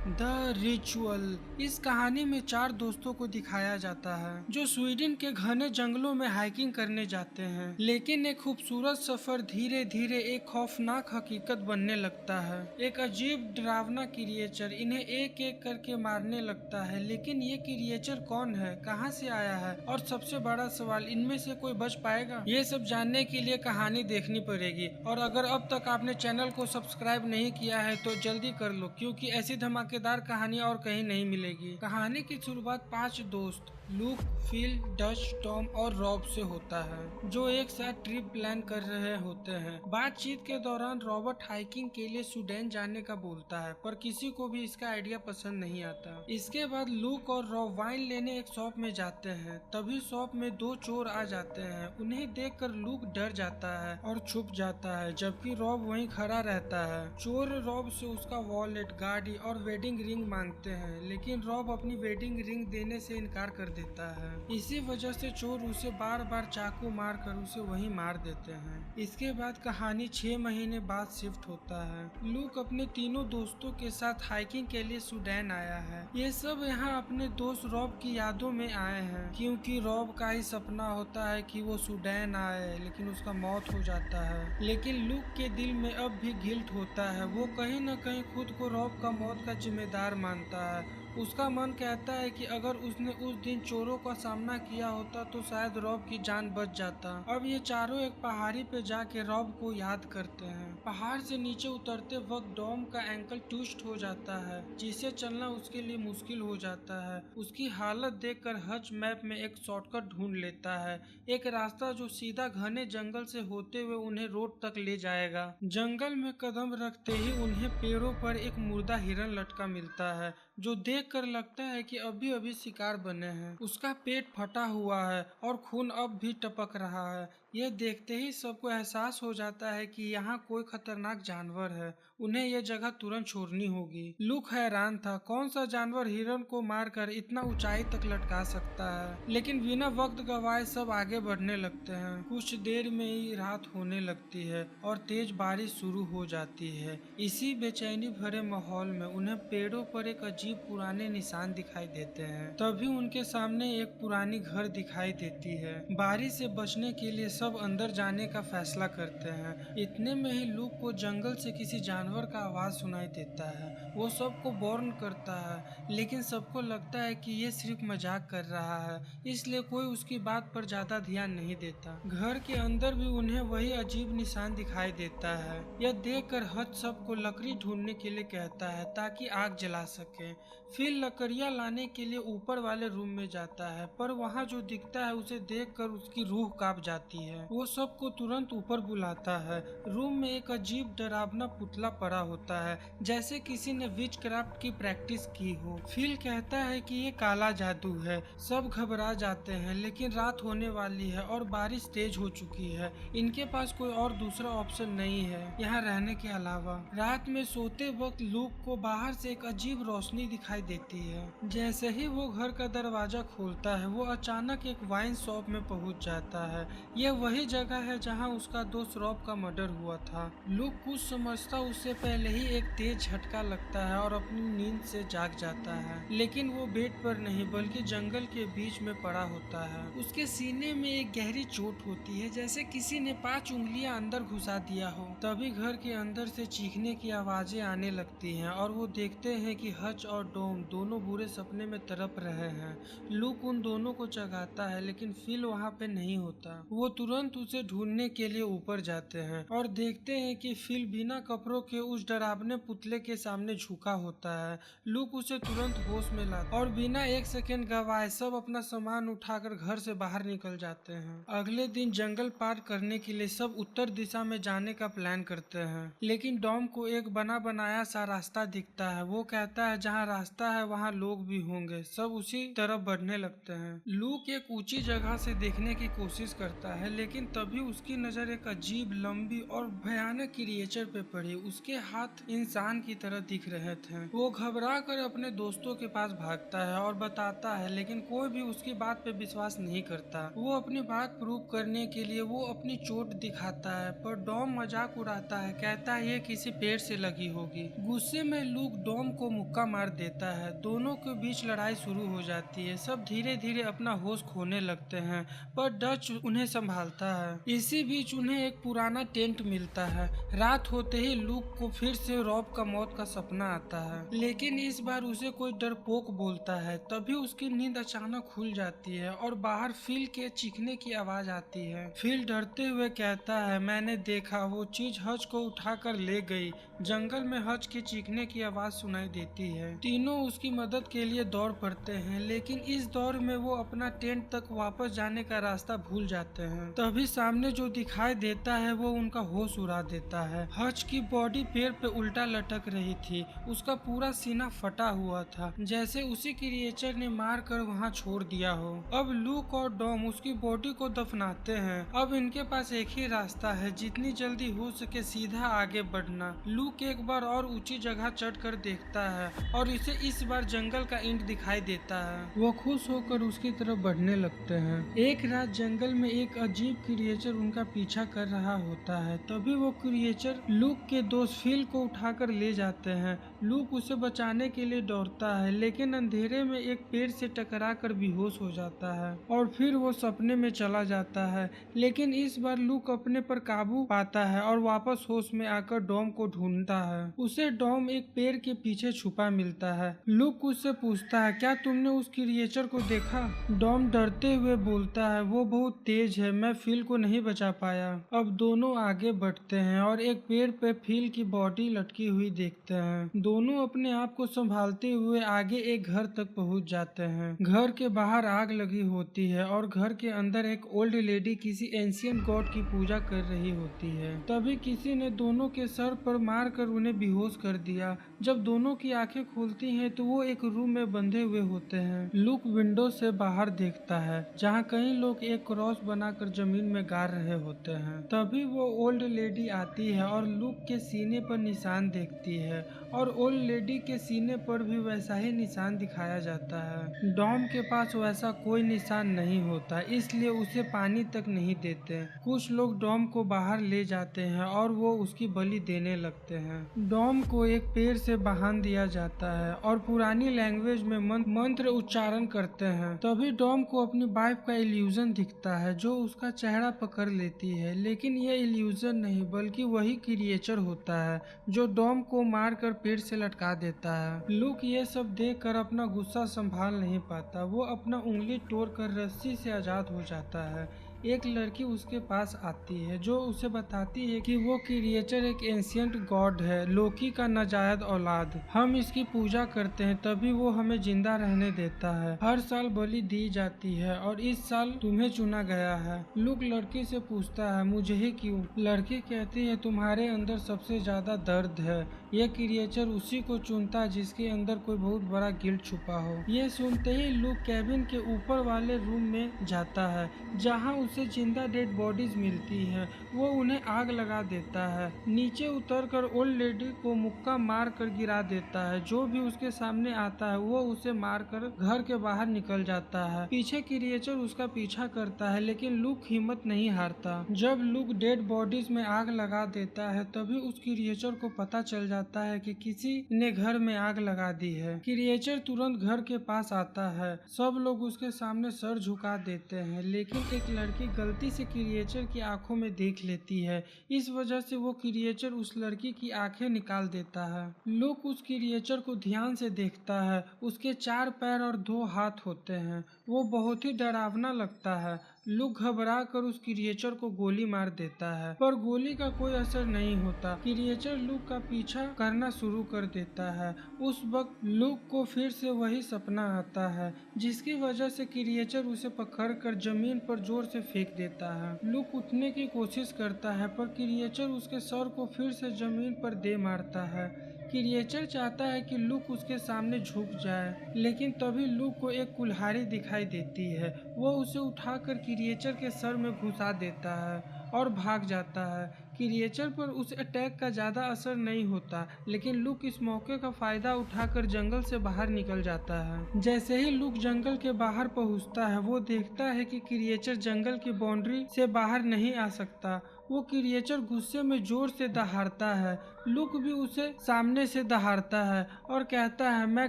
The ritual. इस कहानी में चार दोस्तों को दिखाया जाता है जो स्वीडन के घने जंगलों में हाइकिंग करने जाते हैं, लेकिन एक खूबसूरत सफर धीरे धीरे एक खौफनाक हकीकत बनने लगता है। एक अजीब डरावना क्रिएचर इन्हें एक एक करके मारने लगता है, लेकिन ये क्रिएचर कौन है, कहां से आया है और सबसे बड़ा सवाल, इनमें से कोई बच पाएगा? ये सब जानने के लिए कहानी देखनी पड़ेगी। और अगर अब तक आपने चैनल को सब्सक्राइब नहीं किया है तो जल्दी कर लो, क्योंकि ऐसी धमाकेदार कहानियां और कहीं नहीं मिलेगी। कहानी की शुरुआत 5 दोस्त लूक, फिल, डच, टॉम और रॉब से होता है, जो एक साथ ट्रिप प्लान कर रहे होते हैं। बातचीत के दौरान रॉबर्ट हाइकिंग के लिए स्वीडन जाने का बोलता है, पर किसी को भी इसका आइडिया पसंद नहीं आता। इसके बाद लूक और रॉब वाइन लेने एक शॉप में जाते हैं। तभी शॉप में 2 चोर आ जाते हैं। उन्हें देखकर लूक डर जाता है और छुप जाता है, जबकि रॉब वहीं खड़ा रहता है। चोर रॉब से उसका वॉलेट, गाड़ी और वेडिंग रिंग मांगते हैं, लेकिन रॉब अपनी वेडिंग रिंग देने से इनकार कर देता है। इसी वजह से चोर उसे बार बार चाकू मार कर उसे वहीं मार देते हैं। इसके बाद कहानी 6 महीने बाद शिफ्ट होता है। लूक अपने तीनों दोस्तों के साथ हाइकिंग के लिए स्वीडन आया है। ये सब यहाँ अपने दोस्त रॉब की यादों में आए हैं, क्योंकि रॉब का ही सपना होता है कि वो स्वीडन आए, लेकिन उसका मौत हो जाता है। लेकिन लूक के दिल में अब भी गिल्ट होता है। वो कहीं न कहीं खुद को रॉब का मौत का जिम्मेदार मानता है। उसका मन कहता है कि अगर उसने उस दिन चोरों का सामना किया होता तो शायद रॉब की जान बच जाता। अब ये चारों एक पहाड़ी पे जाके रॉब को याद करते हैं। पहाड़ से नीचे उतरते वक्त डॉम का एंकल ट्विस्ट हो जाता है, जिससे चलना उसके लिए मुश्किल हो जाता है। उसकी हालत देखकर हच मैप में एक शॉर्टकट ढूंढ लेता है, एक रास्ता जो सीधा घने जंगल से होते हुए उन्हें रोड तक ले जाएगा। जंगल में कदम रखते ही उन्हें पेड़ों पर एक मुर्दा हिरन लटका मिलता है, जो देखकर लगता है कि अभी अभी शिकार बने हैं। उसका पेट फटा हुआ है और खून अब भी टपक रहा है। यह देखते ही सबको एहसास हो जाता है कि यहाँ कोई खतरनाक जानवर है। उन्हें यह जगह तुरंत छोड़नी होगी। लूक हैरान था, कौन सा जानवर हिरन को मारकर इतना ऊंचाई तक लटका सकता है। लेकिन बिना वक्त गवाए सब आगे बढ़ने लगते हैं। कुछ देर में ही रात होने लगती है और तेज बारिश शुरू हो जाती है। इसी बेचैनी भरे माहौल में उन्हें पेड़ों पर एक अजीब पुराने निशान दिखाई देते हैं। तभी उनके सामने एक पुरानी घर दिखाई देती है। बारिश से बचने के लिए सब अंदर जाने का फैसला करते हैं। इतने में ही लूक को जंगल से किसी जानवर का आवाज सुनाई देता है। वो सबको वार्न करता है, लेकिन सबको लगता है कि ये सिर्फ मजाक कर रहा है, इसलिए कोई उसकी बात पर ज्यादा ध्यान नहीं देता। घर के अंदर भी उन्हें वही अजीब निशान दिखाई देता है। यह देखकर हच सबको लकड़ी ढूंढने के लिए कहता है ताकि आग जला सके। फिर लकड़ियां लाने के लिए ऊपर वाले रूम में जाता है, पर वहाँ जो दिखता है उसे देखकर उसकी रूह कांप जाती है। वो सबको तुरंत ऊपर बुलाता है। रूम में एक अजीब डरावना पुतला पड़ा होता है, जैसे किसी ने विच क्राफ्ट की प्रैक्टिस की हो। फिल कहता है कि ये काला जादू है। सब घबरा जाते हैं, लेकिन रात होने वाली है और बारिश तेज हो चुकी है। इनके पास कोई और दूसरा ऑप्शन नहीं है यहाँ रहने के अलावा। रात में सोते वक्त लूक को बाहर से एक अजीब रोशनी दिखाई देती है। जैसे ही वो घर का दरवाजा खोलता है, वो अचानक एक वाइन शॉप में पहुंच जाता है। यह वही जगह है जहां उसका दोस्त रॉब का मर्डर हुआ था। लूक कुछ समझता उससे पहले ही एक तेज झटका लगता है और अपनी नींद से जाग जाता है, लेकिन वो बेड पर नहीं बल्कि जंगल के बीच में पड़ा होता है। उसके सीने में एक गहरी चोट होती है, जैसे किसी ने 5 उंगलियां अंदर घुसा दिया हो। तभी घर के अंदर से चीखने की आवाजें आने लगती हैं और वो देखते हैं कि हच और डोम दोनों बुरे सपने में तड़प रहे हैं। लूक उन दोनों को जगाता है, लेकिन फिल वहाँ पे नहीं होता। वो तुरंत उसे ढूंढने के लिए ऊपर जाते हैं और देखते हैं कि फिल बिना कपड़ों के उस डरावने पुतले के सामने झुका होता है। लूक उसे तुरंत होश में लाता और बिना एक सेकेंड गवाए सब अपना सामान उठाकर घर से बाहर निकल जाते हैं। अगले दिन जंगल पार करने के लिए सब उत्तर दिशा में जाने का प्लान करते हैं, लेकिन डॉम को एक बना बनाया सा रास्ता दिखता है। वो कहता है जहाँ रास्ता है वहाँ लोग भी होंगे। सब उसी तरफ बढ़ने लगते हैं। लूक एक ऊंची जगह से देखने की कोशिश करता है, लेकिन तभी उसकी नजर एक अजीब, लंबी और भयानक क्रिएचर पे पड़ी। उसके हाथ इंसान की तरह दिख रहे थे। वो घबरा कर अपने दोस्तों के पास भागता है और बताता है, लेकिन कोई भी उसकी बात पे विश्वास नहीं करता। वो अपनी बात प्रूव करने के लिए वो अपनी चोट दिखाता है, पर डॉम मजाक उड़ाता है, कहता है ये किसी पेड़ से लगी होगी। गुस्से में लूक डॉम को मुक्का मार देता है। दोनों के बीच लड़ाई शुरू हो जाती है। सब धीरे धीरे अपना होश खोने लगते हैं, पर डच उन्हें संभालता है। इसी बीच उन्हें एक पुराना टेंट मिलता है। रात होते ही लूक को फिर से रॉब का मौत का सपना आता है, लेकिन इस बार उसे कोई डरपोक बोलता है। तभी उसकी नींद अचानक खुल जाती है और बाहर फिल के चीखने की आवाज आती है। फिल डरते हुए कहता है, मैंने देखा, वो चीज हज को उठाकर ले गई। जंगल में हज के चीखने की आवाज सुनाई देती है। तीनों उसकी मदद के लिए दौड़ पड़ते हैं, लेकिन इस दौड़ में वो अपना टेंट तक वापस जाने का रास्ता भूल जाते हैं। तभी सामने जो दिखाई देता है वो उनका होश उड़ा देता है। हज की बॉडी पेड़ पे उल्टा लटक रही थी। उसका पूरा सीना फटा हुआ था, जैसे उसी क्रिएचर ने मार कर वहाँ छोड़ दिया हो। अब लूक और डॉम उसकी बॉडी को दफनाते हैं। अब इनके पास एक ही रास्ता है, जितनी जल्दी हो सके सीधा आगे बढ़ना। लूक एक बार और ऊंची जगह चढ़ कर देखता है और इसे इस बार जंगल का एंड दिखाई देता है। वो खुश होकर उसकी तरफ बढ़ने लगते हैं। एक रात जंगल में एक अजीब क्रिएचर उनका पीछा कर रहा होता है। तभी वो क्रिएचर लूक के दोस्त फिल को उठाकर ले जाते हैं। लूक उसे बचाने के लिए दौड़ता है, लेकिन अंधेरे में एक पेड़ से टकरा कर बेहोश हो जाता है और फिर वो सपने में चला जाता है। लेकिन इस बार लूक अपने पर काबू पाता है और वापस होश में आकर डॉम को ढूंढता है। उसे डॉम एक पेड़ के पीछे छुपा मिलता है। लूक उससे पूछता है, क्या तुमने उस क्रिएचर को देखा? डॉम डरते हुए बोलता है, वो बहुत तेज है, मैं फिल को नहीं बचा पाया। अब दोनों आगे बढ़ते हैं और एक पेड़ पे फिल की बॉडी लटकी हुई देखते हैं। दोनों अपने आप को संभालते हुए आगे एक घर तक पहुंच जाते हैं। घर के बाहर आग लगी होती है और घर के अंदर एक ओल्ड लेडी किसी एंशियंट गॉड की पूजा कर रही होती है। तभी किसी ने दोनों के सर पर मार कर उन्हें बेहोश कर दिया। जब दोनों की आंखें खुलती हैं तो वो एक रूम में बंधे हुए होते हैं। लूक विंडो से बाहर देखता है, जहाँ कई लोग एक क्रॉस बनाकर जमीन में गाड़ रहे होते हैं। तभी वो ओल्ड लेडी आती है और लूक के सीने पर निशान देखती है और ओल्ड लेडी के सीने पर भी वैसा ही निशान दिखाया जाता है। डॉम के पास वैसा कोई निशान नहीं होता, इसलिए उसे पानी तक नहीं देते। कुछ लोग डॉम को बाहर ले जाते हैं और वो उसकी बलि देने लगते हैं। डॉम को एक पेड़ से बांध दिया जाता है और पुरानी लैंग्वेज में मंत्र उच्चारण करते हैं। तभी डॉम को अपनी वाइफ का इल्यूजन दिखता है, जो उसका चेहरा पकड़ लेती है। लेकिन यह इल्यूजन नहीं, बल्कि वही क्रिएचर होता है जो डॉम को मारकर पेड़ से लटका देता है। लूक ये सब देख कर अपना गुस्सा संभाल नहीं पाता। वो अपना उंगली तोड़कर रस्सी से आजाद हो जाता है। एक लड़की उसके पास आती है जो उसे बताती है कि वो क्रिएचर एक एंशियंट गॉड है, लोकी का नाजायज औलाद। हम इसकी पूजा करते हैं, तभी वो हमें जिंदा रहने देता है। हर साल बलि दी जाती है और इस साल तुम्हें चुना गया है। लूक लड़की से पूछता है, मुझे ही क्यों? लड़की कहती है, तुम्हारे अंदर सबसे ज्यादा दर्द है। यह क्रिएचर उसी को चुनता है जिसके अंदर कोई बहुत बड़ा गिल्ट छुपा हो। ये सुनते ही लूक कैबिन के ऊपर वाले रूम में जाता है, जहाँ उसे जिंदा डेड बॉडीज मिलती है। वो उन्हें आग लगा देता है। नीचे उतरकर ओल्ड लेडी को मुक्का मार कर गिरा देता है। जो भी उसके सामने आता है वो उसे मारकर घर के बाहर निकल जाता है। पीछे क्रिएचर उसका पीछा करता है, लेकिन लूक हिम्मत नहीं हारता। जब लूक डेड बॉडीज में आग लगा देता है, तभी उस क्रिएचर को पता चल जाता है कि किसी ने घर में आग लगा दी है। क्रिएचर तुरंत घर के पास आता है। सब लोग उसके सामने सर झुका देते हैं, लेकिन एक लड़की गलती से क्रिएचर की आंखों में देख लेती है। इस वजह से वो क्रिएचर उस लड़की की आंखें निकाल देता है। लूक उस क्रिएचर को ध्यान से देखता है। उसके 4 पैर और 2 हाथ होते हैं। वो बहुत ही डरावना लगता है। लूक घबरा कर उस क्रिएचर को गोली मार देता है, पर गोली का कोई असर नहीं होता। क्रिएचर लूक का पीछा करना शुरू कर देता है। उस वक्त लूक को फिर से वही सपना आता है, जिसकी वजह से क्रिएचर उसे पकड़कर जमीन पर जोर से फेंक देता है। लूक उठने की कोशिश करता है, पर क्रिएचर उसके सर को फिर से जमीन पर दे मारता है। क्रिएचर चाहता है कि लुक उसके सामने झुक जाए, लेकिन तभी लुक को एक कुल्हाड़ी दिखाई देती है। वो उसे उठाकर क्रिएचर के सर में घुसा देता है और भाग जाता है। क्रिएचर पर उस अटैक का ज़्यादा असर नहीं होता, लेकिन लुक इस मौके का फ़ायदा उठाकर जंगल से बाहर निकल जाता है। जैसे ही लुक जंगल के बाहर पहुंचता है, वो देखता है कि क्रिएचर जंगल की बाउंड्री से बाहर नहीं आ सकता। वो क्रिएचर गुस्से में जोर से दहाड़ता है। लुक भी उसे सामने से दहाड़ता है और कहता है, मैं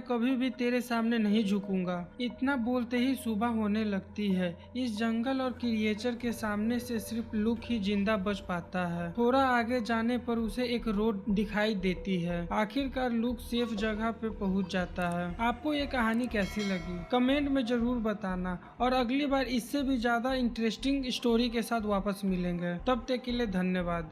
कभी भी तेरे सामने नहीं झुकूंगा। इतना बोलते ही सुबह होने लगती है। इस जंगल और क्रिएचर के सामने से सिर्फ लुक ही जिंदा बच पाता है। थोड़ा आगे जाने पर उसे एक रोड दिखाई देती है। आखिरकार लुक सेफ जगह पे पहुंच जाता है। आपको ये कहानी कैसी लगी कमेंट में जरूर बताना, और अगली बार इससे भी ज्यादा इंटरेस्टिंग स्टोरी के साथ वापस मिलेंगे। तब तक के लिए धन्यवाद।